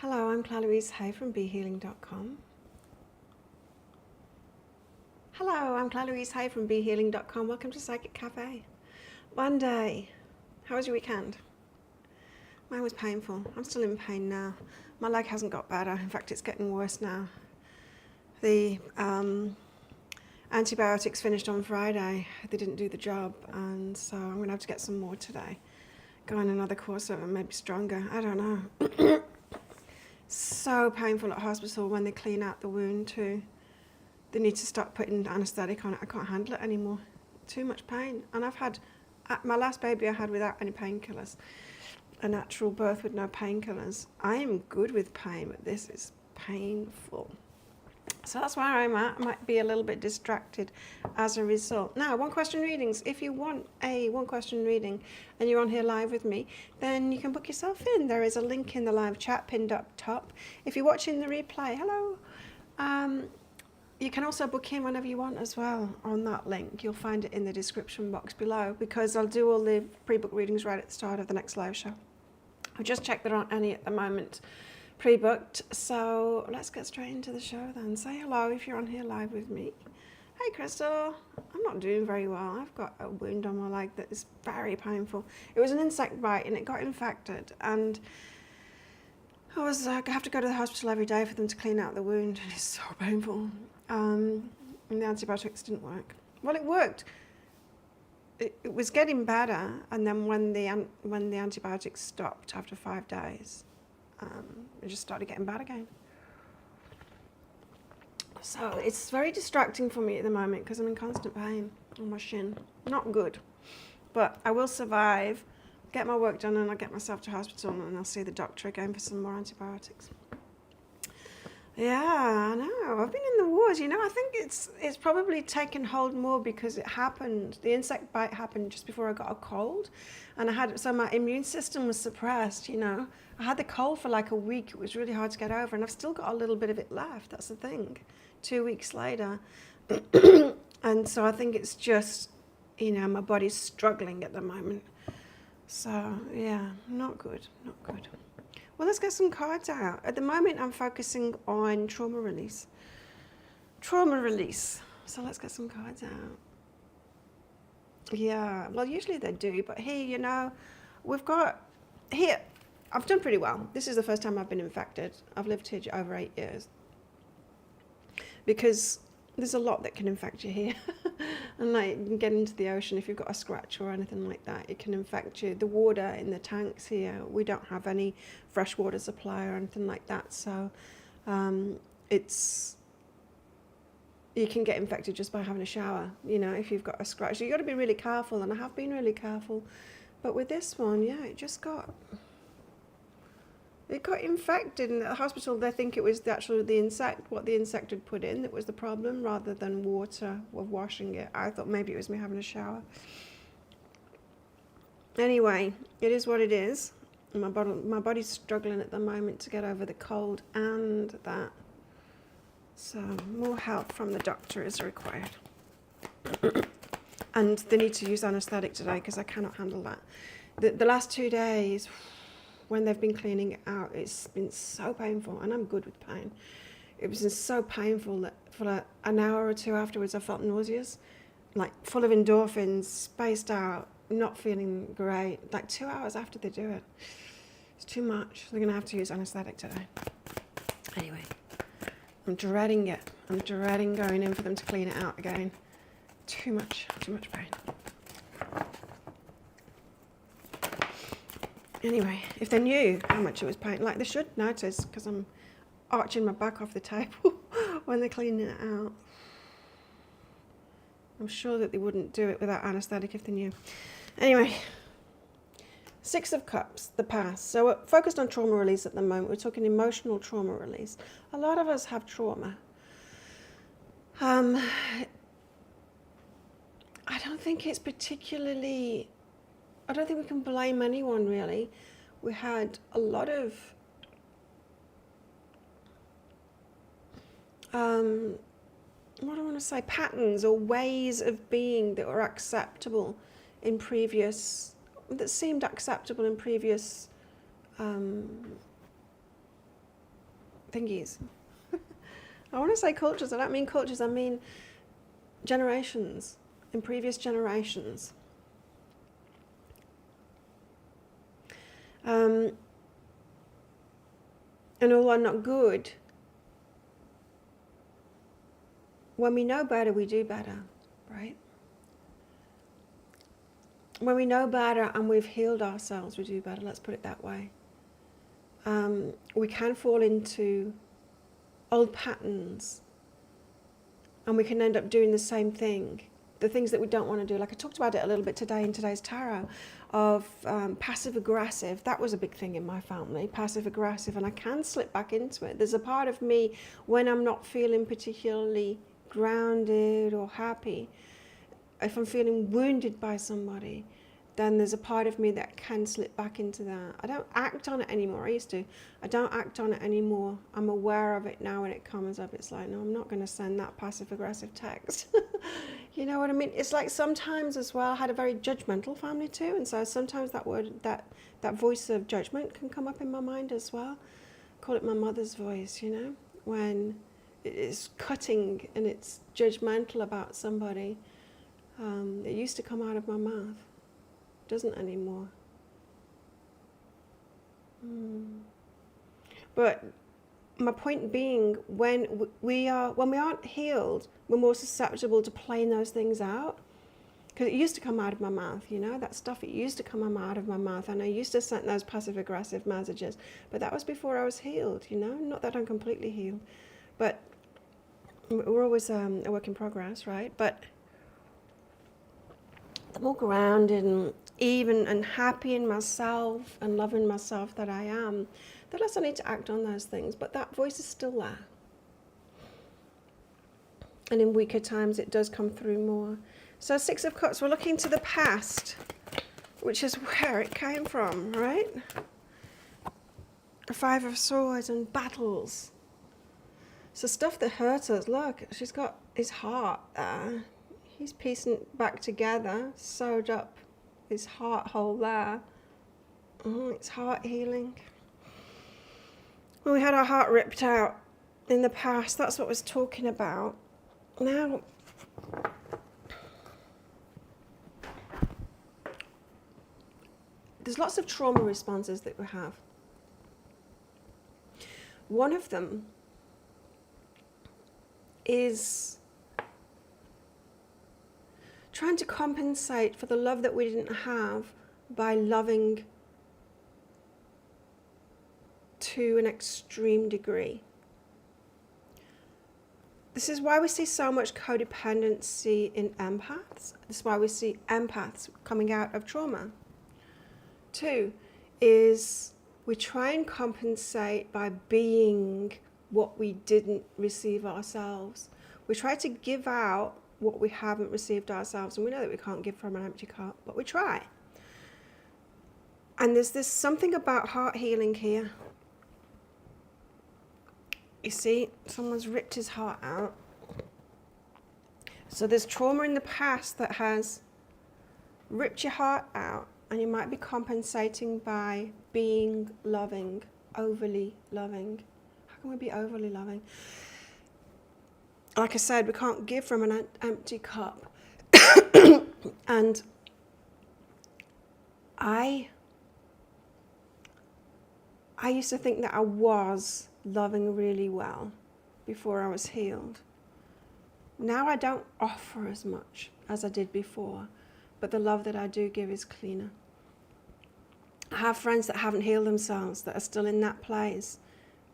Hello, I'm Claire Louise Hay from BeHealing.com. Hello, I'm Claire Louise Hay from BeHealing.com. Welcome to Psychic Cafe. Monday. How was your weekend? Mine was painful. I'm still in pain now. My leg hasn't got better. In fact, it's getting worse now. The antibiotics finished on Friday. They didn't do the job, and so I'm going to have to get some more today. Go on another course so it may be stronger. I don't know. So painful at hospital when they clean out the wound too. They need to stop putting anaesthetic on it. I can't handle it anymore. Too much pain. And I've had, my last baby I had without any painkillers. A natural birth with no painkillers. I am good with pain, but this is painful. So that's where I'm at. I might be a little bit distracted as a result. Now, one question readings. If you want a one question reading and you're on here live with me, then you can book yourself in. There is a link in the live chat pinned up top. If you're watching the replay, hello. You can also book in whenever you want as well on that link. You'll find it in the description box below because I'll do all the pre-book readings right at the start of the next live show. I've just checked there aren't any at the moment pre-booked, so let's get straight into the show then. Say hello if you're on here live with me. Hey Crystal, I'm not doing very well. I've got a wound on my leg that is very painful. It was an insect bite and it got infected, and I have to go to the hospital every day for them to clean out the wound. It's so painful. And the antibiotics didn't work. Well, it worked. It was getting better, and then when the antibiotics stopped after 5 days, it just started getting bad again. So it's very distracting for me at the moment because I'm in constant pain on my shin. Not good, but I will survive, get my work done, and I'll get myself to hospital and I'll see the doctor again for some more antibiotics. Yeah, I know. I've been in the wars, I think it's probably taken hold more because it happened. The insect bite happened just before I got a cold, and so my immune system was suppressed, I had the cold for like a week. It was really hard to get over, and I've still got a little bit of it left. That's the thing. 2 weeks later. And so I think it's just, my body's struggling at the moment. So, yeah, not good. Well, let's get some cards out. At the moment, I'm focusing on trauma release. So let's get some cards out. Yeah, well, usually they do, but here, we've got, here, I've done pretty well. This is the first time I've been infected. I've lived here over 8 years. Because there's a lot that can infect you here. And like, you can get into the ocean if you've got a scratch or anything like that. It can infect you. The water in the tanks here, we don't have any fresh water supply or anything like that. So you can get infected just by having a shower, if you've got a scratch. So you've got to be really careful, and I have been really careful. But with this one, yeah, it got infected. In the hospital, they think it was what the insect had put in that was the problem, rather than water of washing it. I thought maybe it was me having a shower. Anyway, it is what it is. My body's struggling at the moment to get over the cold and that. So more help from the doctor is required. And they need to use anaesthetic today because I cannot handle that. The last 2 days, when they've been cleaning it out, it's been so painful, and I'm good with pain. It was just so painful that for an hour or two afterwards I felt nauseous, like full of endorphins, spaced out, not feeling great, like 2 hours after they do it. It's too much. They're going to have to use anaesthetic today. Anyway, I'm dreading it. I'm dreading going in for them to clean it out again. Too much pain. Anyway, if they knew how much it was pain, like they should notice, because I'm arching my back off the table when they're cleaning it out. I'm sure that they wouldn't do it without anaesthetic if they knew. Anyway, 6 of Cups, the past. So we're focused on trauma release at the moment. We're talking emotional trauma release. A lot of us have trauma. I don't think it's particularly... I don't think we can blame anyone, really. We had a lot of what do I want to say, patterns or ways of being that were acceptable in previous, that seemed acceptable in previous thingies. I want to say cultures. I don't mean cultures. I mean generations, in previous generations. And although not good, when we know better, we do better, right? When we know better and we've healed ourselves, we do better. Let's put it that way. We can fall into old patterns, and we can end up doing the same thing, the things that we don't want to do. Like I talked about it a little bit today in today's tarot, of passive-aggressive. That was a big thing in my family, passive-aggressive, and I can slip back into it. There's a part of me when I'm not feeling particularly grounded or happy, if I'm feeling wounded by somebody, then there's a part of me that can slip back into that. I don't act on it anymore. I used to. I don't act on it anymore. I'm aware of it now when it comes up. It's like, no, I'm not going to send that passive-aggressive text. You know what I mean? It's like sometimes as well, I had a very judgmental family too, and so sometimes that word, that voice of judgment can come up in my mind as well. Call it my mother's voice, you know, when it's cutting and it's judgmental about somebody. It used to come out of my mouth. Doesn't anymore. But my point being, when we aren't healed, we're more susceptible to playing those things out. Because it used to come out of my mouth, you know, that stuff, it used to come out of my mouth, and I used to send those passive-aggressive messages. But that was before I was healed, you know, not that I'm completely healed. But we're always a work in progress, right? But the more grounded and even and happy in myself and loving myself that I am, the less I need to act on those things. But that voice is still there. And in weaker times, it does come through more. So 6 of Cups, we're looking to the past, which is where it came from, right? The 5 of Swords and battles. So stuff that hurt us. Look, she's got his heart there. He's piecing it back together, sewed up his heart hole there. It's heart healing. When we had our heart ripped out in the past, that's what I was talking about. Now, there's lots of trauma responses that we have. One of them is trying to compensate for the love that we didn't have by loving to an extreme degree. This is why we see so much codependency in empaths. This is why we see empaths coming out of trauma. 2 is we try and compensate by being what we didn't receive ourselves. We try to give out what we haven't received ourselves, and we know that we can't give from an empty cup, but we try. And there's this something about heart healing here. You see, someone's ripped his heart out. So there's trauma in the past that has ripped your heart out, and you might be compensating by being loving, overly loving. How can we be overly loving? Like I said, we can't give from an empty cup. And I used to think that I was loving really well before I was healed. Now I don't offer as much as I did before, but the love that I do give is cleaner. I have friends that haven't healed themselves, that are still in that place,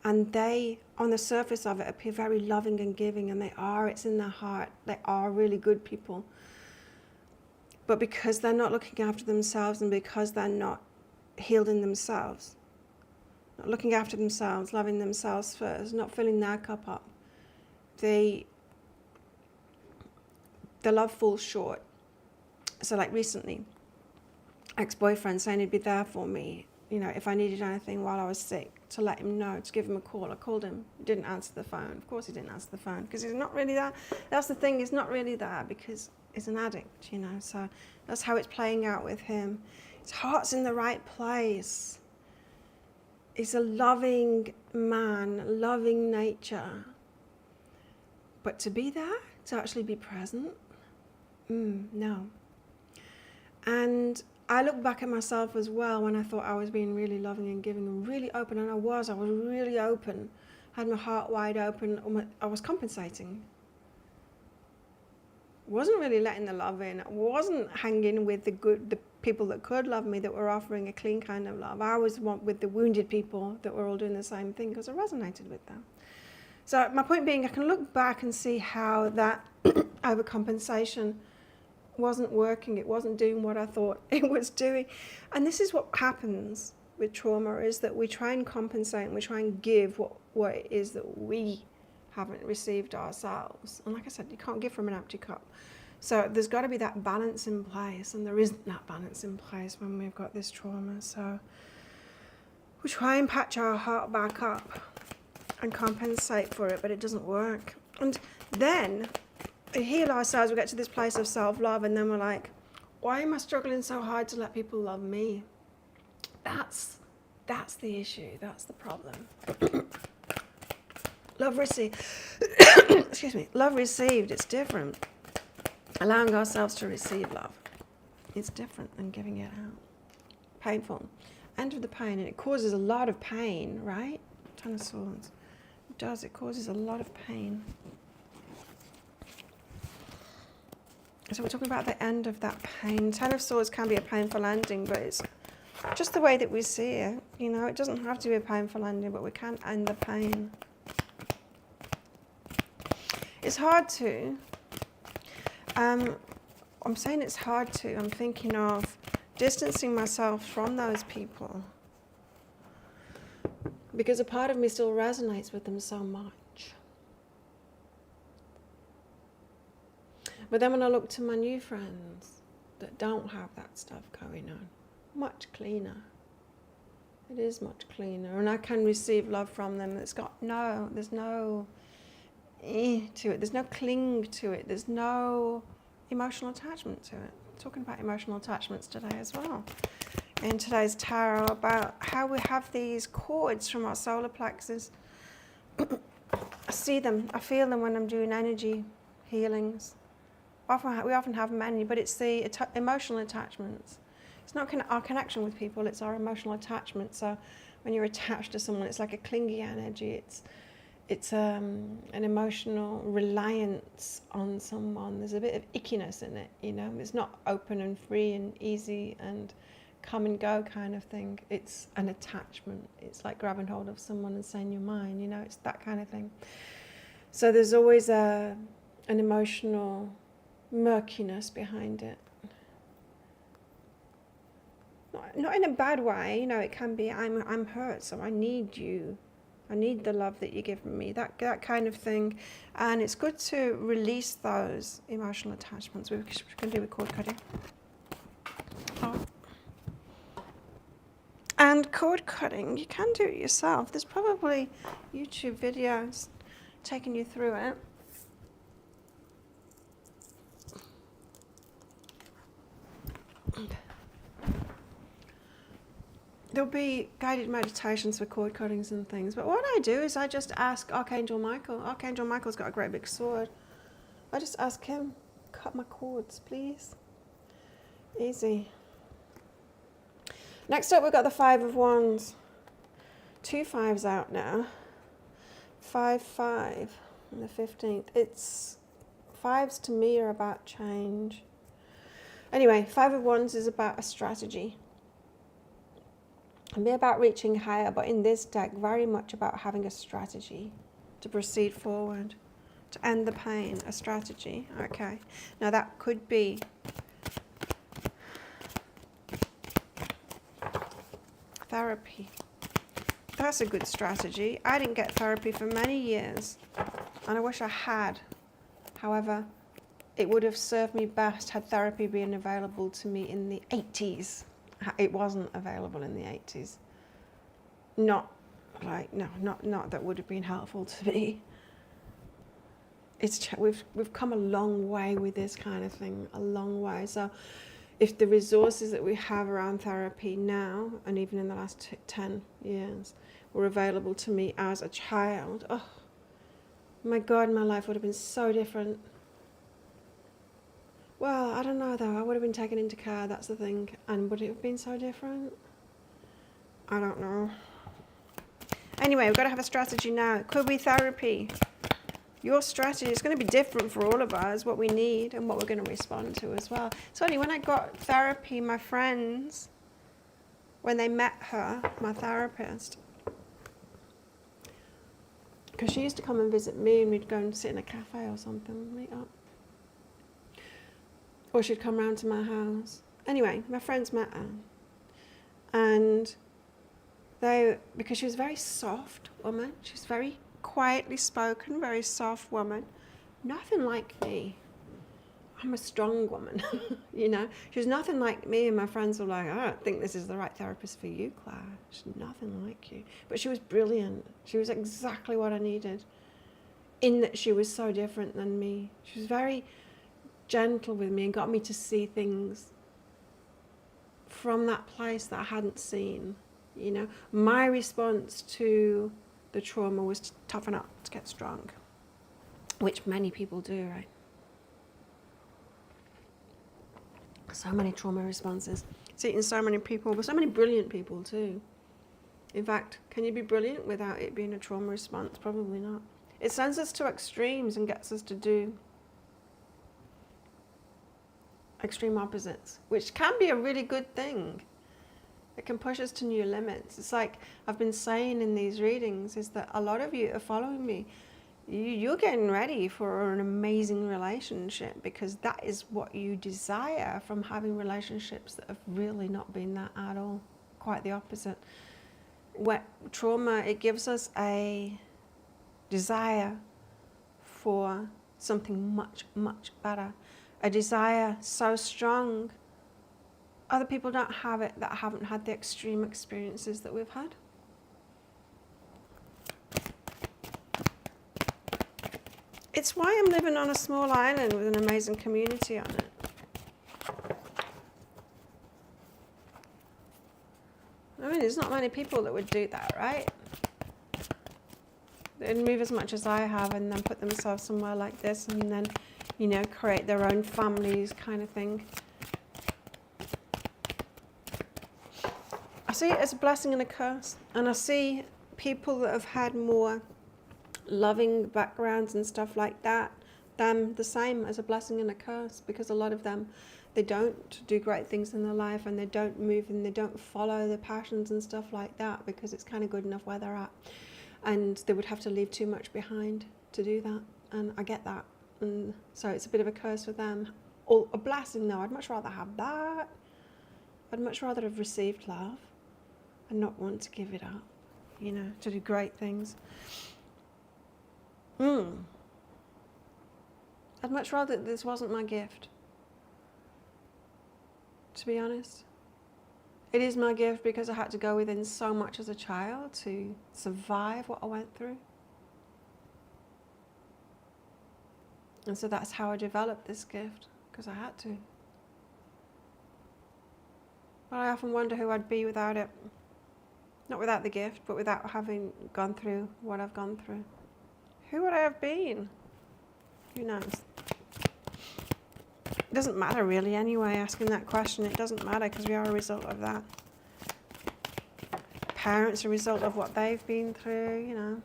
and they, on the surface of it, appear very loving and giving, and they are, it's in their heart, they are really good people. But because they're not looking after themselves, and because they're not healed in themselves, not looking after themselves, loving themselves first, not filling their cup up, the love falls short. So like recently, ex-boyfriend saying he'd be there for me, you know, if I needed anything while I was sick, to let him know, to give him a call. I called him, he didn't answer the phone. Of course he didn't answer the phone, because he's not really there. That's the thing, he's not really there because he's an addict, you know, so that's how it's playing out with him. His heart's in the right place. He's a loving man, loving nature. But to be there, to actually be present, no. And I look back at myself as well when I thought I was being really loving and giving and really open, and I was really open, had my heart wide open. I was compensating. Wasn't really letting the love in. I wasn't hanging with the people that could love me, that were offering a clean kind of love. I was with the wounded people that were all doing the same thing because I resonated with them. So my point being, I can look back and see how that overcompensation wasn't working. It wasn't doing what I thought it was doing. And this is what happens with trauma, is that we try and compensate and we try and give what it is that we haven't received ourselves. And like I said, you can't give from an empty cup. So there's got to be that balance in place, and there isn't that balance in place when we've got this trauma. So we try and patch our heart back up and compensate for it, but it doesn't work. And then we heal ourselves, we get to this place of self-love, and then we're like, why am I struggling so hard to let people love me? That's the issue, that's the problem. Love received, love received, it's different. Allowing ourselves to receive love, it's different than giving it out. Painful. Enter the pain, and it causes a lot of pain, right? Ten of Swords. It does, it causes a lot of pain. So we're talking about the end of that pain. Ten of Swords can be a painful ending, but it's just the way that we see it. You know, it doesn't have to be a painful ending, but we can end the pain. It's hard to. I'm saying it's hard to. I'm thinking of distancing myself from those people, because a part of me still resonates with them so much. But then when I look to my new friends that don't have that stuff going on, much cleaner. It is much cleaner, and I can receive love from them that's got there's no to it, there's no cling to it, there's no emotional attachment to it. I'm talking about emotional attachments today as well. In today's tarot, about how we have these cords from our solar plexus. I see them, I feel them when I'm doing energy healings. We often have many, but it's the emotional attachments. It's not our connection with people, it's our emotional attachment. So when you're attached to someone, it's like a clingy energy. It's an emotional reliance on someone. There's a bit of ickiness in it, you know. It's not open and free and easy and come and go kind of thing. It's an attachment. It's like grabbing hold of someone and saying you're mine, you know. It's that kind of thing. So there's always an emotional murkiness behind it. Not in a bad way, you know. It can be, I'm hurt, so I need you. I need the love that you give me, that kind of thing. And it's good to release those emotional attachments, which we can do with cord cutting. Oh. And cord cutting, you can do it yourself. There's probably YouTube videos taking you through it. There'll be guided meditations for cord cuttings and things. But what I do is I just ask Archangel Michael. Archangel Michael's got a great big sword. I just ask him, cut my cords, please. Easy. Next up, we've got the Five of Wands. 2 5s out now. 5 5 and the 15th. It's 5s to me are about change. Anyway, 5 of Wands is about a strategy. It can be about reaching higher, but in this deck, very much about having a strategy to proceed forward, to end the pain, a strategy. Okay, now that could be therapy. That's a good strategy. I didn't get therapy for many years, and I wish I had. However, it would have served me best had therapy been available to me in the 80s. It wasn't available in the 80s. Not that would have been helpful to me. We've come a long way with this kind of thing, a long way. So if the resources that we have around therapy now, and even in the last 10 years, were available to me as a child, oh my God, my life would have been so different. Well, I don't know though. I would have been taken into care, that's the thing. And would it have been so different? I don't know. Anyway, we've got to have a strategy now. It could be therapy. Your strategy is going to be different for all of us, what we need and what we're going to respond to as well. It's funny, when I got therapy, my friends, when they met her, my therapist, because she used to come and visit me and we'd go and sit in a cafe or something, meet up. Or she'd come round to my house. Anyway, my friends met her. And because she was a very soft woman, she's very quietly spoken, very soft woman, nothing like me. I'm a strong woman, you know. She was nothing like me, and my friends were like, I don't think this is the right therapist for you, Claire. She's nothing like you. But she was brilliant. She was exactly what I needed, in that she was so different than me. She was very gentle with me and got me to see things from that place that I hadn't seen, you know. My response to the trauma was to toughen up, to get strong, which many people do, right? So many trauma responses. See it in so many people, but so many brilliant people too. In fact, can you be brilliant without it being a trauma response? Probably not. It sends us to extremes and gets us to do extreme opposites, which can be a really good thing. It can push us to new limits. It's like I've been saying in these readings, is that a lot of you are following me. You're getting ready for an amazing relationship, because that is what you desire from having relationships that have really not been that at all. Quite the opposite. Trauma, it gives us a desire for something much, much better. A desire so strong, other people don't have it that haven't had the extreme experiences that we've had. It's why I'm living on a small island with an amazing community on it. I mean, there's not many people that would do that, right? They'd move as much as I have and then put themselves somewhere like this and then, you know, create their own families kind of thing. I see it as a blessing and a curse. And I see people that have had more loving backgrounds and stuff like that, them the same as a blessing and a curse, because a lot of them, they don't do great things in their life and they don't move and they don't follow their passions and stuff like that because it's kind of good enough where they're at. And they would have to leave too much behind to do that. And I get that. And so it's a bit of a curse for them. Or a blessing, though. I'd much rather have that. I'd much rather have received love and not want to give it up, you know, to do great things. I'd much rather this wasn't my gift, to be honest. It is my gift because I had to go within so much as a child to survive what I went through. And so that's how I developed this gift, because I had to. But I often wonder who I'd be without it. Not without the gift, but without having gone through what I've gone through. Who would I have been? Who knows? It doesn't matter really anyway, asking that question. It doesn't matter because we are a result of that. Parents are a result of what they've been through, you know.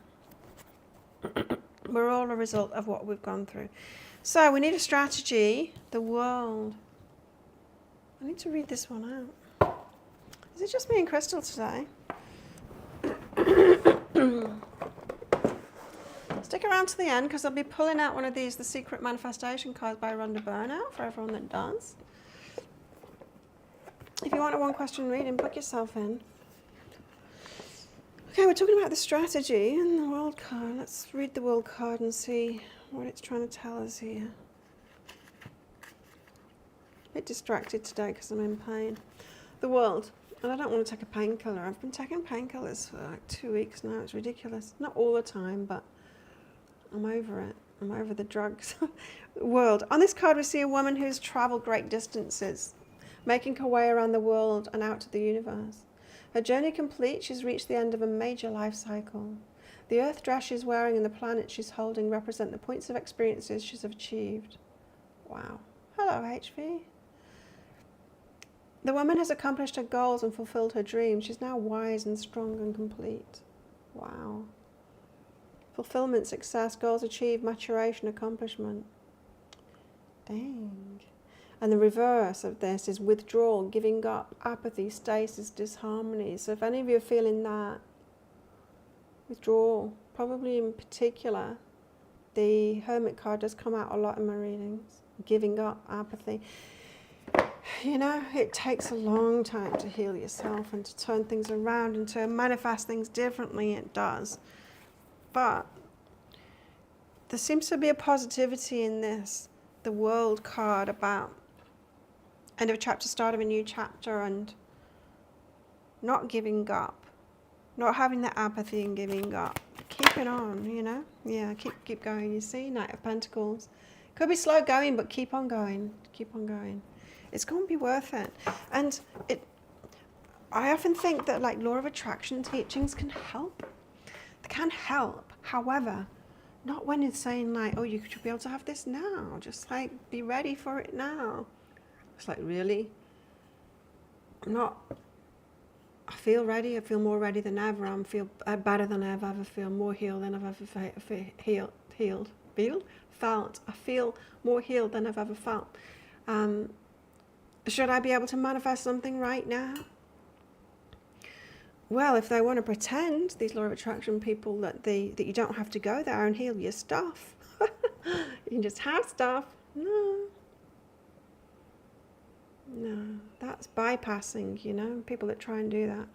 We're all a result of what we've gone through. So we need a strategy. The world. I need to read this one out. Is it just me and Crystal today? Stick around to the end because I'll be pulling out one of these, the Secret Manifestation cards by Rhonda Byrne for everyone that does. If you want a one question reading, book yourself in. Okay, we're talking about the strategy and the world card. Let's read the world card and see what it's trying to tell us here. A bit distracted today because I'm in pain. The world. And I don't want to take a painkiller. I've been taking painkillers for like 2 weeks now. It's ridiculous. Not all the time, but I'm over it. I'm over the drugs. World. On this card, we see a woman who's traveled great distances, making her way around the world and out to the universe. Her journey complete, she's reached the end of a major life cycle. The earth dress she's wearing and the planet she's holding represent the points of experiences she's achieved. Wow. Hello, HV. The woman has accomplished her goals and fulfilled her dreams. She's now wise and strong and complete. Wow. Fulfillment, success, goals achieved, maturation, accomplishment. Dang. And the reverse of this is withdrawal, giving up, apathy, stasis, disharmony. So if any of you are feeling that, withdrawal, probably in particular, the Hermit card does come out a lot in my readings. Giving up, apathy. You know, it takes a long time to heal yourself and to turn things around and to manifest things differently. It does. But there seems to be a positivity in this. The World card about end of a chapter, start of a new chapter, and not giving up, not having the apathy and giving up, keeping on, you know, yeah, keep going. You see, Knight of Pentacles, could be slow going, but keep on going, it's going to be worth it. And I often think that like law of attraction teachings can help, they can help, however, not when it's saying like, oh, you should be able to have this now, just like be ready for it now. It's like, really? I feel ready. I feel more ready than ever. I feel better than I've ever feel, more healed than I've ever felt. I feel more healed than I've ever felt. Should I be able to manifest something right now? Well, if they want to pretend, these law of attraction people, that you don't have to go there and heal your stuff. You can just have stuff. No, that's bypassing, you know, people that try and do that.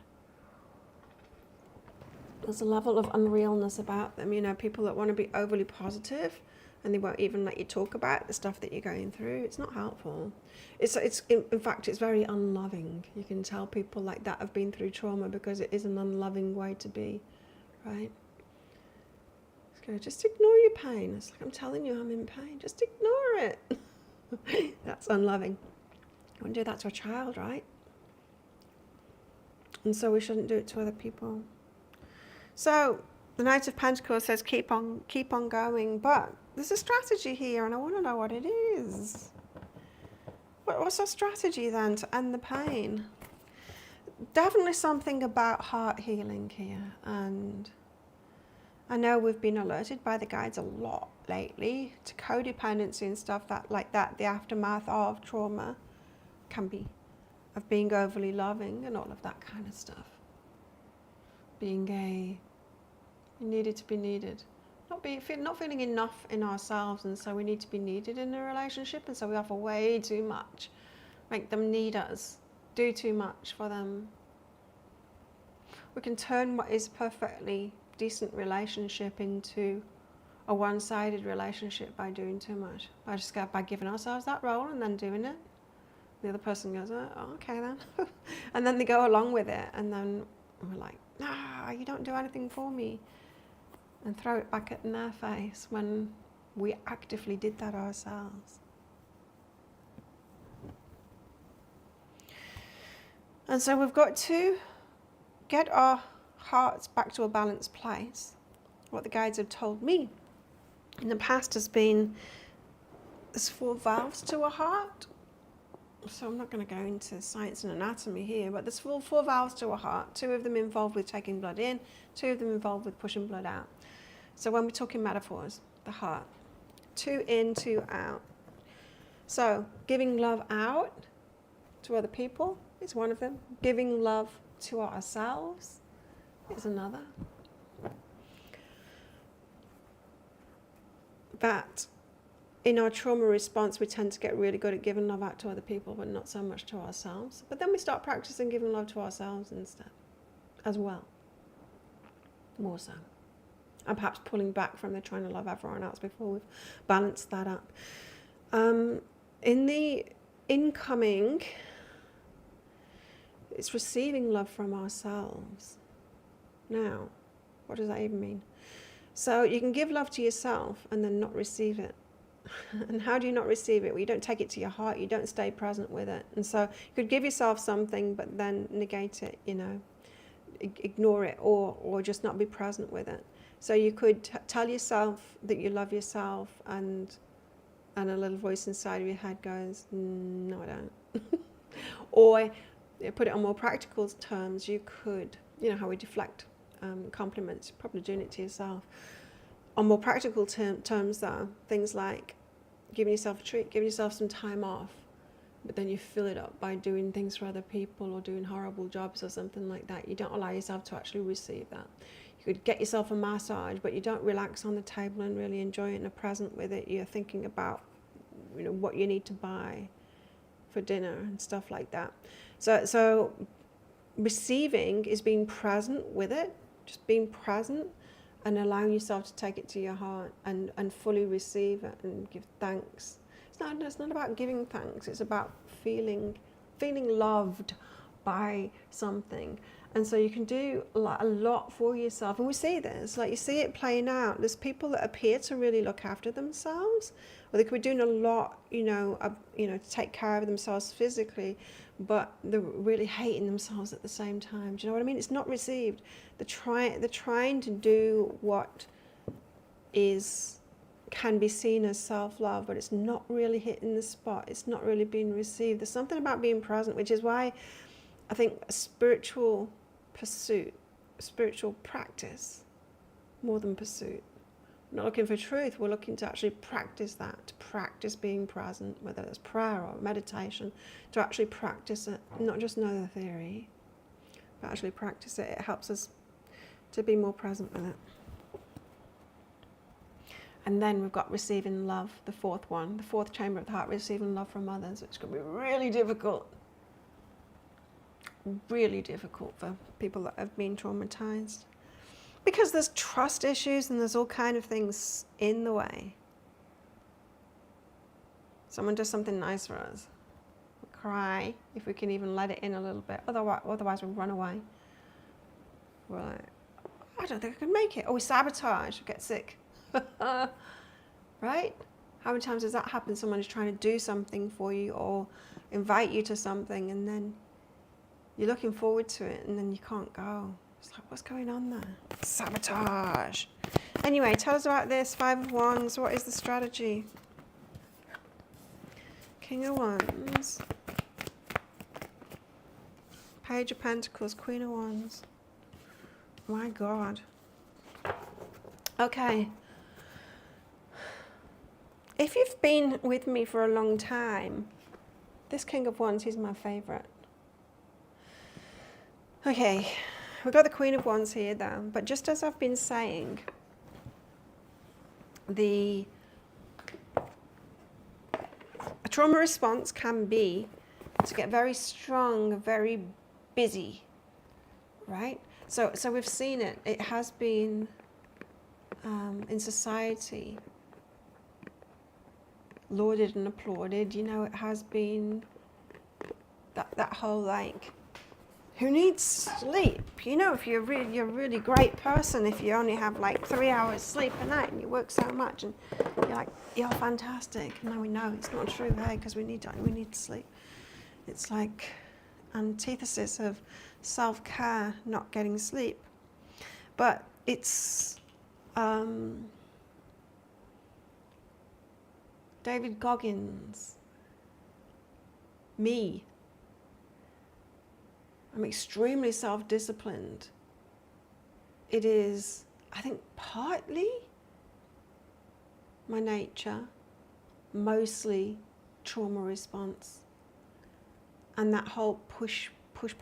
There's a level of unrealness about them, you know, people that want to be overly positive and they won't even let you talk about the stuff that you're going through. It's not helpful. It's in fact, it's very unloving. You can tell people like that have been through trauma because it is an unloving way to be, right? So just ignore your pain. It's like, I'm telling you I'm in pain. Just ignore it. That's unloving. You wouldn't do that to a child, right? And so we shouldn't do it to other people. So the Knight of Pentacles says keep on going, but there's a strategy here and I want to know what it is. What's our strategy then to end the pain? Definitely something about heart healing here, and I know we've been alerted by the guides a lot lately to codependency and stuff that like that, the aftermath of trauma can be, of being overly loving and all of that kind of stuff. Being needed to be needed. Not feeling enough in ourselves, and so we need to be needed in a relationship, and so we offer way too much. Make them need us. Do too much for them. We can turn what is a perfectly decent relationship into a one-sided relationship by doing too much. By giving ourselves that role and then doing it. The other person goes, oh, okay then. And then they go along with it, and then we're like, nah, you don't do anything for me. And throw it back in their face when we actively did that ourselves. And so we've got to get our hearts back to a balanced place. What the guides have told me in the past has been there's 4 valves to a heart. So I'm not going to go into science and anatomy here, but there's 4 valves to a heart. 2 of them involved with taking blood in, 2 of them involved with pushing blood out. So when we're talking metaphors, the heart, 2 in, 2 out. So giving love out to other people is one of them. Giving love to ourselves is another. But in our trauma response, we tend to get really good at giving love out to other people, but not so much to ourselves. But then we start practicing giving love to ourselves instead, as well. More so. And perhaps pulling back from the trying to love everyone else before we've balanced that up. In the incoming, it's receiving love from ourselves. Now, what does that even mean? So you can give love to yourself and then not receive it. And how do you not receive it? Well, you don't take it to your heart, you don't stay present with it. And so you could give yourself something but then negate it, you know. ignore it or just not be present with it. So you could tell yourself that you love yourself, and a little voice inside of your head goes, no, I don't. Or put it on more practical terms, you could, you know how we deflect compliments, you're probably doing it to yourself. On more practical terms though, things like giving yourself a treat, giving yourself some time off, but then you fill it up by doing things for other people or doing horrible jobs or something like that. You don't allow yourself to actually receive that. You could get yourself a massage, but you don't relax on the table and really enjoy it and are present with it. You're thinking about, you know, what you need to buy for dinner and stuff like that. So receiving is being present with it, just being present and allowing yourself to take it to your heart and fully receive it and give thanks. It's not about giving thanks, it's about feeling loved by something. And so you can do a lot for yourself. And we see this, like you see it playing out. There's people that appear to really look after themselves, or they could be doing a lot, to take care of themselves physically, but they're really hating themselves at the same time. Do you know what I mean? It's not received. They're trying to do what can be seen as self-love, but it's not really hitting the spot. It's not really being received. There's something about being present, which is why I think a spiritual pursuit, spiritual practice, more than pursuit. We're not looking for truth, we're looking to actually practice that, to practice being present, whether it's prayer or meditation, to actually practice it, not just know the theory, but actually practice it. It helps us to be more present with it. And then we've got receiving love, the fourth one, the fourth chamber of the heart, receiving love from others, which can be really difficult for people that have been traumatized, because there's trust issues and there's all kind of things in the way. Someone does something nice for us, we cry if we can even let it in a little bit, otherwise we run away. We're like, I don't think I can make it, or we sabotage, we get sick. Right? How many times does that happen? Someone is trying to do something for you or invite you to something, and then you're looking forward to it and then you can't go. It's like, what's going on there? Sabotage. Anyway, tell us about this. 5 of Wands. What is the strategy? King of Wands. Page of Pentacles. Queen of Wands. My God. Okay. If you've been with me for a long time, this King of Wands, he's my favourite. Okay, we've got the Queen of Wands here though, but just as I've been saying, a trauma response can be to get very strong, very busy, right? So we've seen it. It has been in society lauded and applauded. You know, it has been that whole like, who needs sleep? You know, if you're a really great person, if you only have like 3 hours sleep a night and you work so much, and you're like, you're fantastic. And now we know it's not true, hey, because we need to sleep. It's like antithesis of self-care, not getting sleep. But it's David Goggins, me. I'm extremely self-disciplined. It is, I think, partly my nature, mostly trauma response. And that whole push. The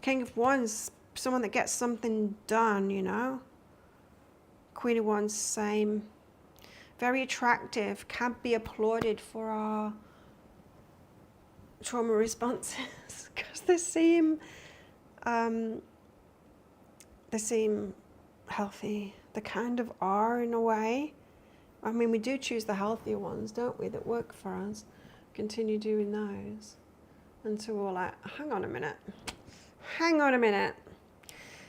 King of Wands, someone that gets something done, you know. Queen of Wands, same. Very attractive, can be applauded for our trauma responses because they seem healthy. They kind of are in a way. I mean, we do choose the healthier ones, don't we, that work for us. Continue doing those until we're like, hang on a minute.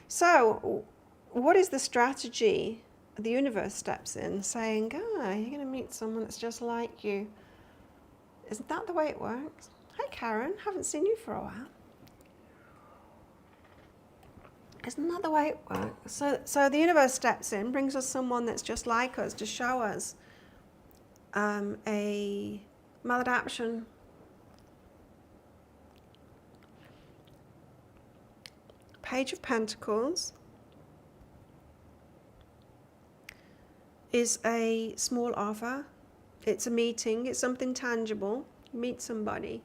So what is the strategy? The universe steps in saying, you're going to meet someone that's just like you. Isn't that the way it works? Hi Karen, haven't seen you for a while. Isn't that the way it works? So the universe steps in, brings us someone that's just like us to show us a maladaptation. Page of Pentacles is a small offer. It's a meeting. It's something tangible. You meet somebody.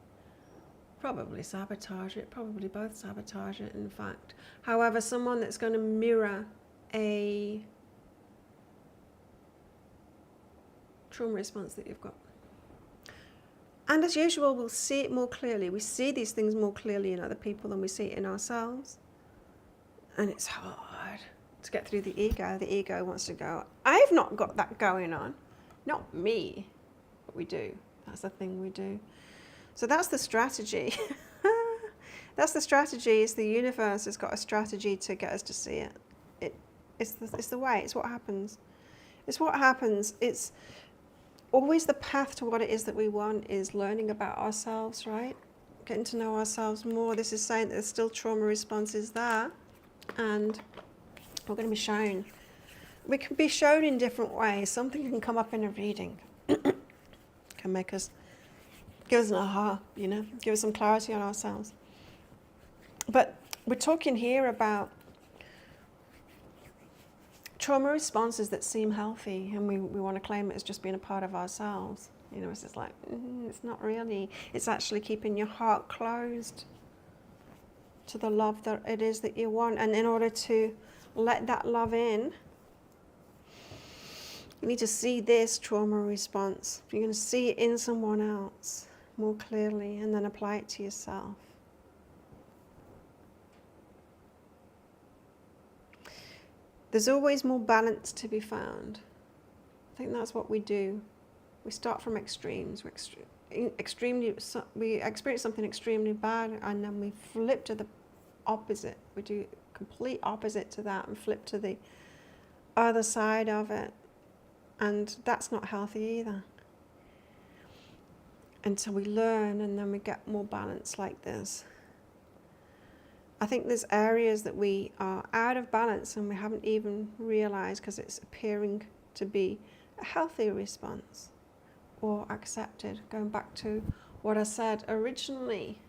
Probably sabotage it. Probably both sabotage it, in fact. However, someone that's going to mirror a trauma response that you've got. And as usual, we'll see it more clearly. We see these things more clearly in other people than we see it in ourselves. And it's hard to get through the ego. The ego wants to go, I've not got that going on. Not me. But we do. That's the thing we do. So that's the strategy. That's the strategy. Is the universe has got a strategy to get us to see it. It's the way. It's what happens. It's what happens. It's always the path to what it is that we want is learning about ourselves, right? Getting to know ourselves more. This is saying that there's still trauma responses there. And we're going to be shown. We can be shown in different ways. Something can come up in a reading. Can make us, give us an aha, give us some clarity on ourselves. But we're talking here about trauma responses that seem healthy, and we want to claim it as just being a part of ourselves. It's just like, it's not really. It's actually keeping your heart closed to the love that it is that you want. And in order to let that love in, you need to see this trauma response. You're going to see it in someone else more clearly and then apply it to yourself. There's always more balance to be found. I think that's what we do. We start from extremes. We experience something extremely bad, and then we flip to the opposite. We do complete opposite to that and flip to the other side of it. And that's not healthy either. And so we learn, and then we get more balance like this. I think there's areas that we are out of balance and we haven't even realized because it's appearing to be a healthy response or accepted. Going back to what I said originally.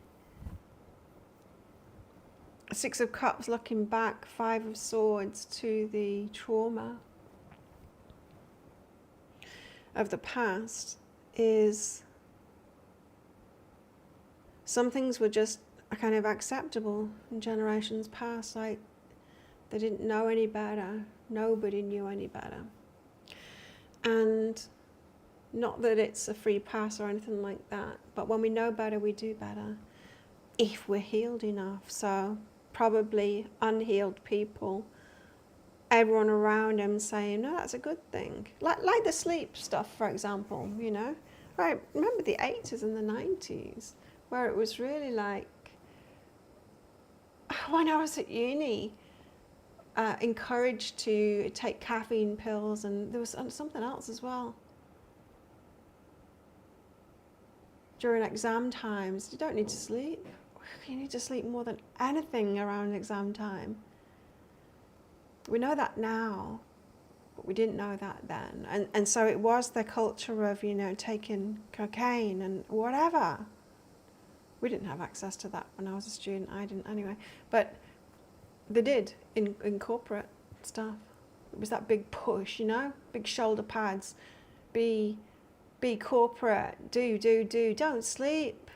Six of Cups looking back, Five of Swords to the trauma of the past is some things were just kind of acceptable in generations past, like they didn't know any better, nobody knew any better. And not that it's a free pass or anything like that, but when we know better, we do better, if we're healed enough. So probably unhealed people, everyone around them saying, no, that's a good thing. Like the sleep stuff, for example, Right, remember the 80s and the 90s, where it was really like, when I was at uni, encouraged to take caffeine pills, and there was something else as well. During exam times, you don't need to sleep. You need to sleep more than anything around exam time. We know that now, but we didn't know that then. And so it was the culture of, taking cocaine and whatever. We didn't have access to that when I was a student. I didn't anyway. But they did in corporate stuff. It was that big push, big shoulder pads. Be corporate. Do. Don't sleep.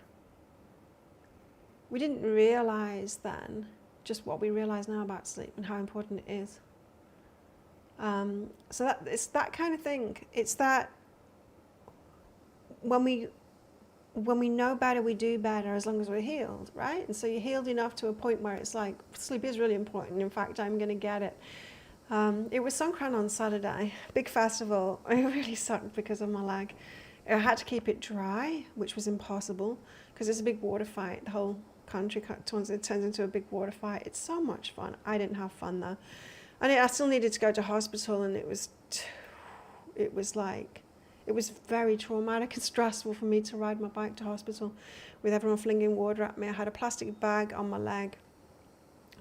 We didn't realise then just what we realise now about sleep and how important it is. So it's that kind of thing. It's that when we know better, we do better as long as we're healed, right? And so you're healed enough to a point where it's like, sleep is really important. In fact, I'm going to get it. It was Songkran on Saturday, big festival. It really sucked because of my leg. I had to keep it dry, which was impossible because it's a big water fight. The whole country turns into a big water fight. It's so much fun. I didn't have fun though. And I still needed to go to hospital, and it was very traumatic and stressful for me to ride my bike to hospital with everyone flinging water at me. I had a plastic bag on my leg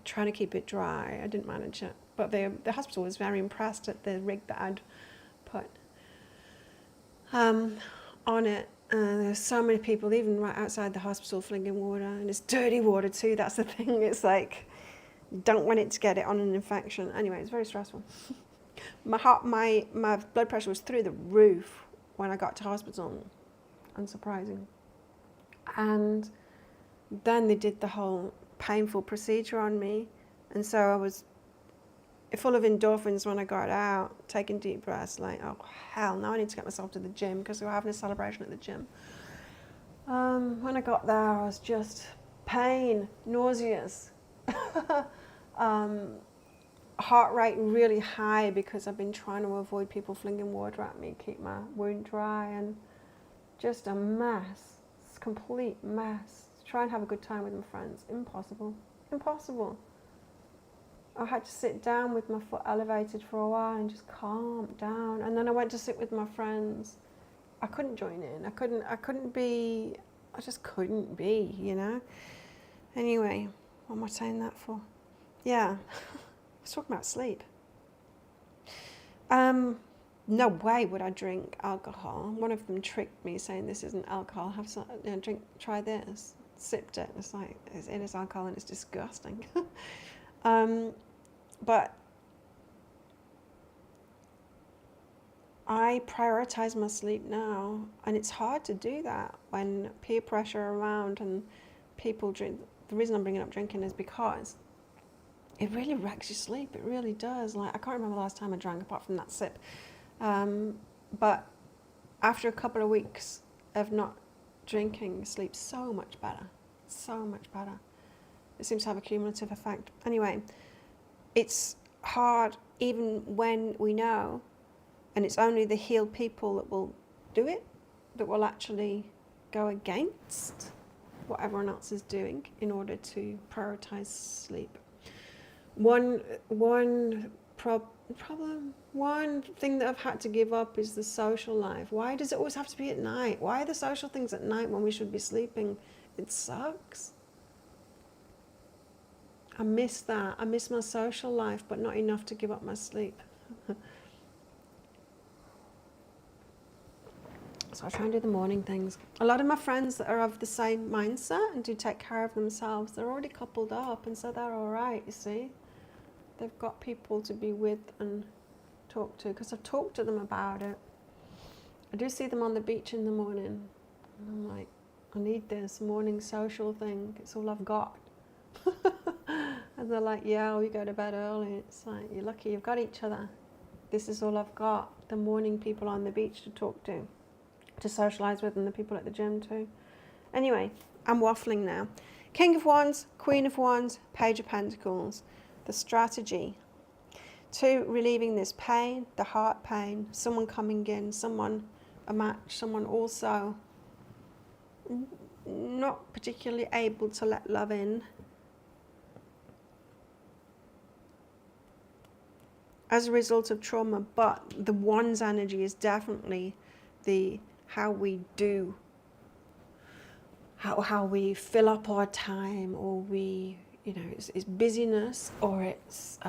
trying to keep it dry. I didn't manage it. But the hospital was very impressed at the rig that I'd put on it. There's so many people, even right outside the hospital, flinging water. And it's dirty water too, that's the thing. It's like, don't want it to get it on an infection. Anyway, it's very stressful. My blood pressure was through the roof when I got to hospital. Unsurprising. And then they did the whole painful procedure on me. And so I was full of endorphins when I got out, taking deep breaths, like, oh, hell, now I need to get myself to the gym because we were having a celebration at the gym. When I got there, I was just pain, nauseous, heart rate really high because I've been trying to avoid people flinging water at me, keep my wound dry, and just a mess, it's a complete mess. Try and have a good time with my friends, impossible, impossible. I had to sit down with my foot elevated for a while and just calm down. And then I went to sit with my friends. I couldn't join in. I just couldn't be, you know. Anyway, what am I saying that for? Yeah, I was talking about sleep. No way would I drink alcohol. One of them tricked me saying this isn't alcohol. Have some, try this. Sipped it. It's like, it is alcohol and it's disgusting. But I prioritize my sleep now, and it's hard to do that when peer pressure around and people drink. The reason I'm bringing up drinking is because it really wrecks your sleep. It really does. Like, I can't remember the last time I drank apart from that sip. But after a couple of weeks of not drinking, sleep so much better. So much better. It seems to have a cumulative effect. Anyway, it's hard even when we know, and it's only the healed people that will do it, that will actually go against what everyone else is doing in order to prioritize sleep. One thing that I've had to give up is the social life. Why does it always have to be at night? Why are the social things at night when we should be sleeping? It sucks. I miss that. I miss my social life, but not enough to give up my sleep. So I try and do the morning things. A lot of my friends that are of the same mindset and do take care of themselves, they're already coupled up, and so they're all right, you see. They've got people to be with and talk to, because I've talked to them about it. I do see them on the beach in the morning, and I'm like, I need this morning social thing. It's all I've got. And they're like, yeah, we go to bed early. It's like, you're lucky you've got each other. This is all I've got. The morning people on the beach to talk to socialise with, and the people at the gym too. Anyway, I'm waffling now. King of Wands, Queen of Wands, Page of Pentacles. The strategy to relieving this pain, the heart pain, someone coming in, someone a match, someone also not particularly able to let love in. As a result of trauma, but the Wands energy is definitely the how we do, how we fill up our time, or we, you know, it's busyness, or it's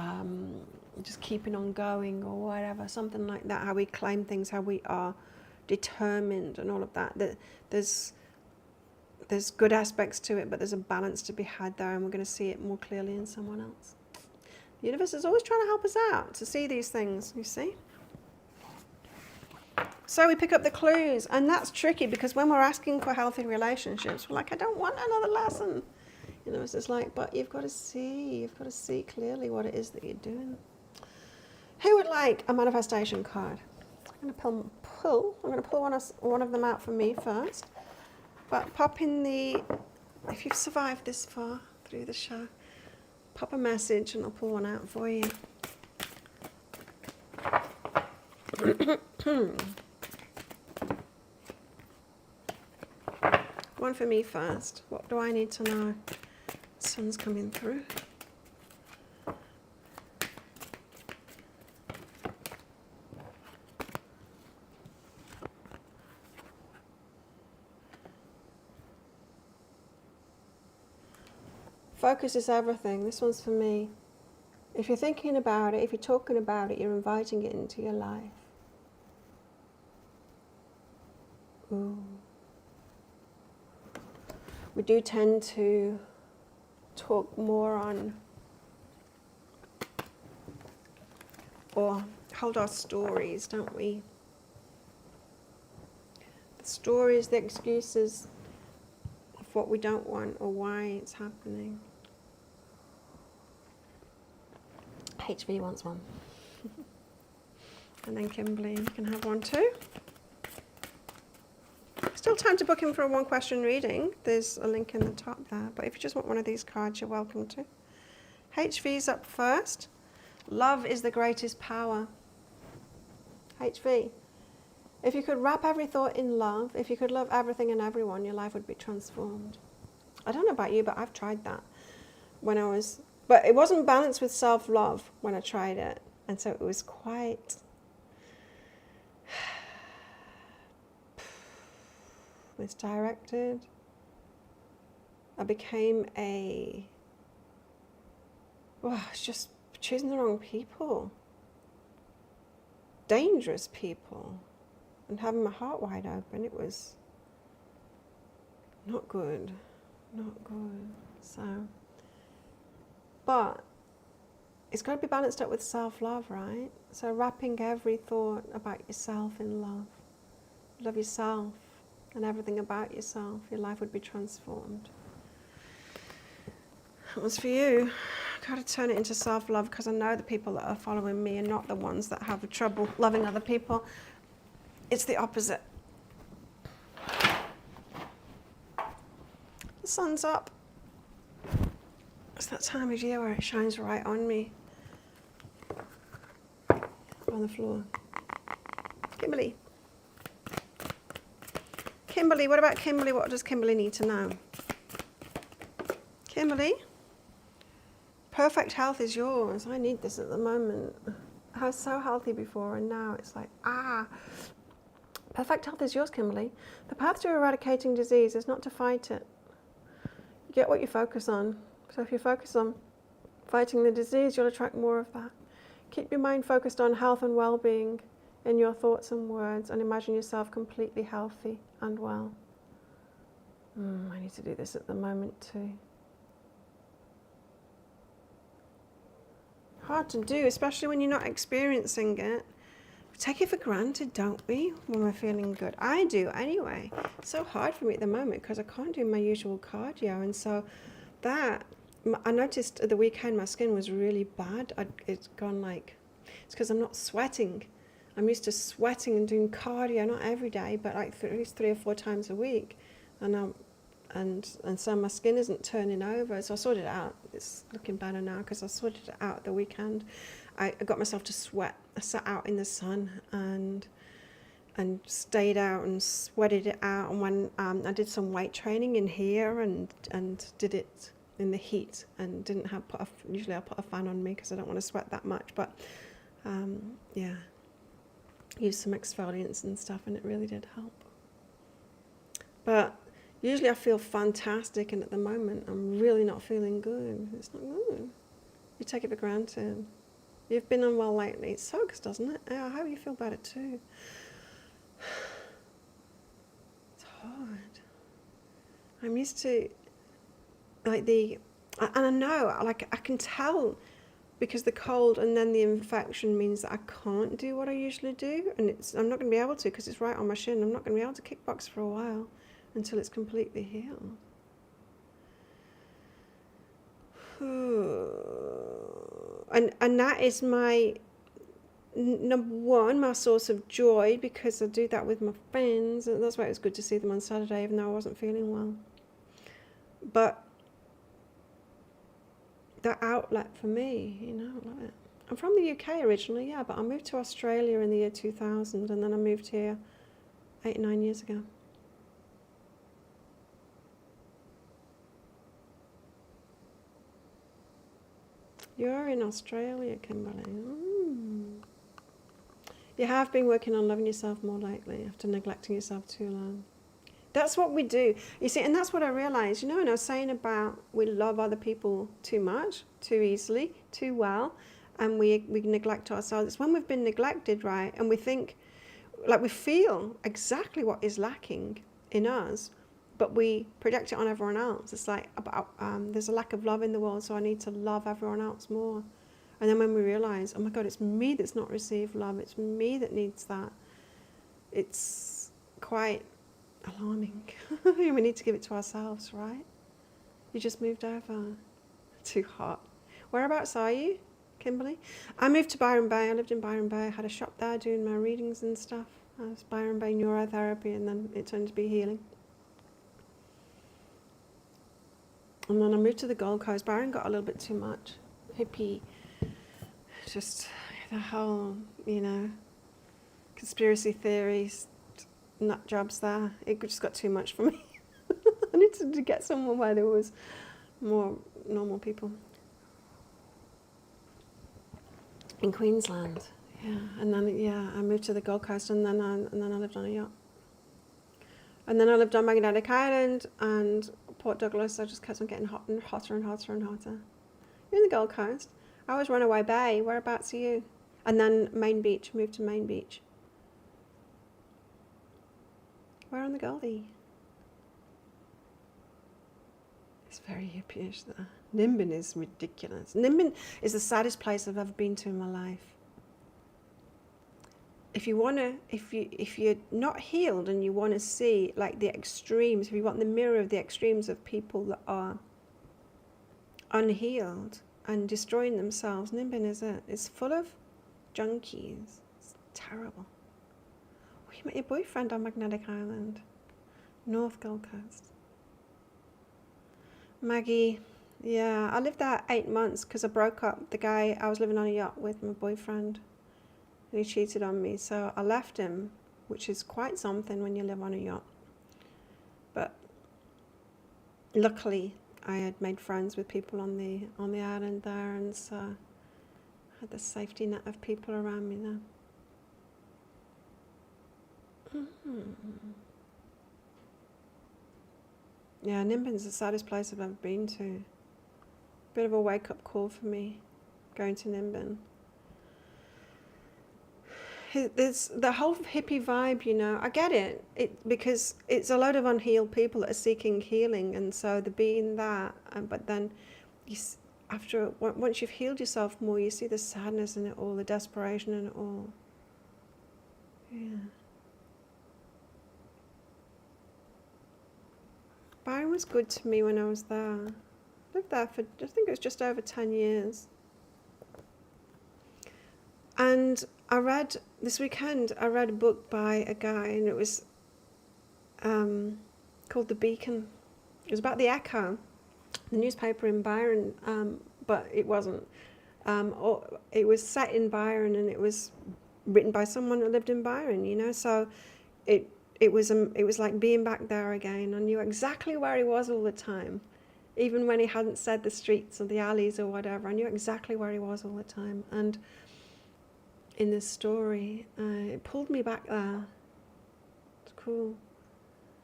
just keeping on going, or whatever, something like that. How we claim things, how we are determined, and all of that. That there's good aspects to it, but there's a balance to be had there, and we're going to see it more clearly in someone else. The universe is always trying to help us out to see these things, you see. So we pick up the clues, and that's tricky because when we're asking for healthy relationships, we're like, I don't want another lesson. You know, it's just like, but you've got to see clearly what it is that you're doing. Who would like a manifestation card? I'm going to pull one of them out for me first. But pop in if you've survived this far through the show, pop a message and I'll pull one out for you. One for me first. What do I need to know? The sun's coming through. Focus is everything. This one's for me. If you're thinking about it, if you're talking about it, you're inviting it into your life. Ooh. We do tend to talk more on, or hold our stories, don't we? The stories, the excuses of what we don't want or why it's happening. HV wants one. And then Kimberly, you can have one too. Still time to book in for a one question reading. There's a link in the top there. But if you just want one of these cards, you're welcome to. HV's up first. Love is the greatest power. HV. If you could wrap every thought in love, if you could love everything and everyone, your life would be transformed. I don't know about you, but I've tried that but it wasn't balanced with self-love when I tried it. And so it was quite misdirected. I became it's just choosing the wrong people. Dangerous people. And having my heart wide open, it was not good. Not good. So, but it's got to be balanced up with self-love, right? So wrapping every thought about yourself in love. Love yourself and everything about yourself. Your life would be transformed. That was for you. I've got to turn it into self-love because I know the people that are following me are not the ones that have trouble loving other people. It's the opposite. The sun's up. It's that time of year where it shines right on me. On the floor. Kimberly. Kimberly, what about Kimberly? What does Kimberly need to know? Kimberly? Perfect health is yours. I need this at the moment. I was so healthy before and now it's like, Perfect health is yours, Kimberly. The path to eradicating disease is not to fight it. You get what you focus on. So if you focus on fighting the disease, you'll attract more of that. Keep your mind focused on health and well-being in your thoughts and words and imagine yourself completely healthy and well. I need to do this at the moment too. Hard to do, especially when you're not experiencing it. We take it for granted, don't we, when we're feeling good? I do anyway. It's so hard for me at the moment because I can't do my usual cardio, and so I noticed at the weekend my skin was really bad. It's because I'm not sweating. I'm used to sweating and doing cardio, not every day, but like at least 3 or 4 times a week. And so my skin isn't turning over. So I sorted it out. It's looking better now because I sorted it out at the weekend. I got myself to sweat. I sat out in the sun and stayed out and sweated it out. And when I did some weight training in here and did it in the heat and didn't have usually I put a fan on me because I don't want to sweat that much. But used some exfoliants and stuff and it really did help. But usually I feel fantastic and at the moment I'm really not feeling good. It's not good. You take it for granted. You've been unwell lately. It sucks, doesn't it? I hope you feel better too. It's hard. I'm used to and I know, I can tell because the cold and then the infection means that I can't do what I usually do, and I'm not going to be able to because it's right on my shin. I'm not going to be able to kickbox for a while until it's completely healed. And that is my number one, my source of joy, because I do that with my friends, and that's why it was good to see them on Saturday, even though I wasn't feeling well. But that outlet for me, I love it. I'm from the UK originally, yeah, but I moved to Australia in the year 2000, and then I moved here 8 or 9 years ago. You're in Australia, Kimberly. You have been working on loving yourself more lately after neglecting yourself too long. That's what we do. You see, and that's what I realized, you know, and I was saying about we love other people too much, too easily, too well, and we neglect ourselves. It's when we've been neglected, right? And we think, like we feel exactly what is lacking in us, but we project it on everyone else. It's like, there's a lack of love in the world, so I need to love everyone else more. And then when we realize, oh my God, it's me that's not received love, it's me that needs that, it's quite alarming. We need to give it to ourselves, right? You just moved over. Too hot. Whereabouts are you, Kimberly? I moved to Byron Bay. I lived in Byron Bay. I had a shop there doing my readings and stuff. I was Byron Bay neurotherapy, and then it turned to be healing. And then I moved to the Gold Coast. Byron got a little bit too much. Hippie. Just the whole, you know, conspiracy theories, nut jobs there. It just got too much for me. I needed to get somewhere where there was more normal people. In Queensland, yeah. And then I moved to the Gold Coast, and then I lived on a yacht. And then I lived on Magnetic Island and Port Douglas. I just kept on getting hotter and hotter and hotter and hotter. You're in the Gold Coast. I was Runaway Bay. Whereabouts are you? And then Main Beach. Moved to Main Beach. Where on the Goldie? It's very hippie-ish there. Nimbin is ridiculous. Nimbin is the saddest place I've ever been to in my life. If you're not healed and you want to see like the extremes, if you want the mirror of the extremes of people that are unhealed and destroying themselves, Nimbin is it. It's full of junkies. It's terrible. Oh, you met your boyfriend on Magnetic Island, North Gold Coast. Maggie, yeah, I lived there 8 months because I broke up. The guy, I was living on a yacht with my boyfriend, and he cheated on me, so I left him, which is quite something when you live on a yacht. But luckily, I had made friends with people on the island there, and so I had the safety net of people around me there. Yeah, Nimbin's the saddest place I've ever been to. Bit of a wake-up call for me, going to Nimbin. There's the whole hippie vibe, you know. I get it. Because it's a load of unhealed people that are seeking healing, and so they're being that. But then, once you've healed yourself more, you see the sadness in it all, the desperation in it all. Yeah. Byron was good to me when I was there. Lived there for, I think it was just over 10 years. And this weekend, I read a book by a guy, and it was called The Beacon. It was about the Echo, the newspaper in Byron, but it wasn't. It was set in Byron, and it was written by someone that lived in Byron, you know, so it was like being back there again. I knew exactly where he was all the time. Even when he hadn't said the streets or the alleys or whatever, I knew exactly where he was all the time. And in this story, it pulled me back there. It's cool.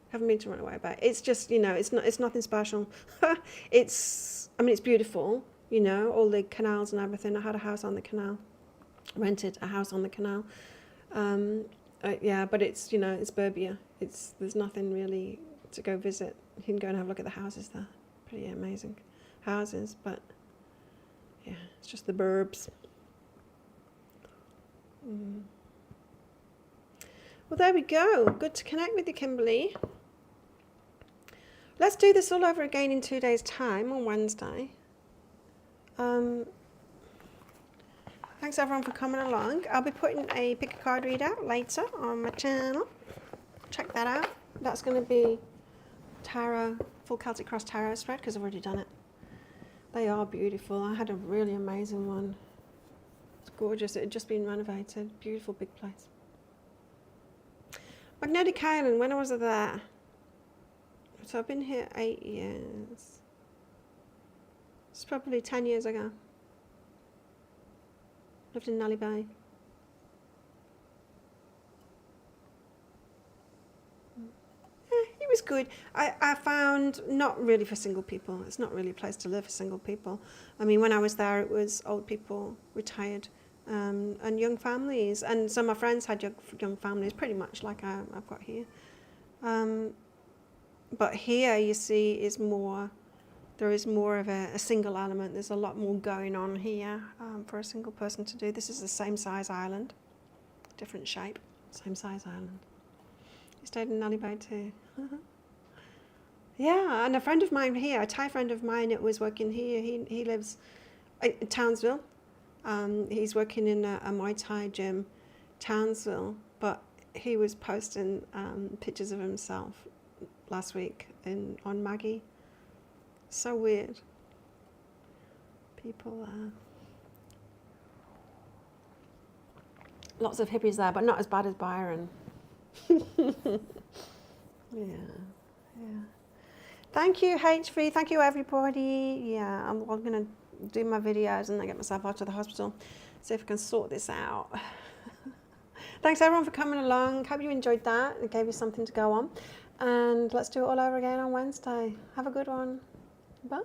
Haven't been to Runaway Bay. It's just, you know, it's nothing special. It's beautiful, you know, all the canals and everything. I had a house on the canal, rented a house on the canal. Yeah, but it's, you know, it's Burbia. There's nothing really to go visit. You can go and have a look at the houses there. Pretty amazing houses, but yeah, it's just the burbs. Well, there we go. Good to connect with you, Kimberly. Let's do this all over again in 2 days' time on Wednesday. Thanks everyone for coming along. I'll be putting a pick a card read out later on my channel. Check that out. That's going to be tarot, full Celtic Cross tarot spread, because I've already done it. They are beautiful. I had a really amazing one. It's gorgeous. It had just been renovated. Beautiful big place. Magnetic Island, when I was there. So I've been here 8 years. It's probably 10 years ago. Lived in Nelly Bay. It was good. I found not really for single people. It's not really a place to live for single people. I mean, when I was there, it was old people, retired, and young families. And some of my friends had young families, pretty much like I've got here. But here, you see, there is more of a single element. There's a lot more going on here for a single person to do. This is the same size island, different shape, same size island. You stayed in Nelly Bay too. Yeah, and a friend of mine here, a Thai friend of mine that was working here, he lives in Townsville. He's working in a Muay Thai gym, Townsville, but he was posting pictures of himself last week on Maggie. So weird. People, lots of hippies there, but not as bad as Byron. Yeah. Thank you, HV. Thank you, everybody. Yeah, I'm going to do my videos and then get myself out to the hospital. See if I can sort this out. Thanks, everyone, for coming along. Hope you enjoyed that. It gave you something to go on. And let's do it all over again on Wednesday. Have a good one. Bye.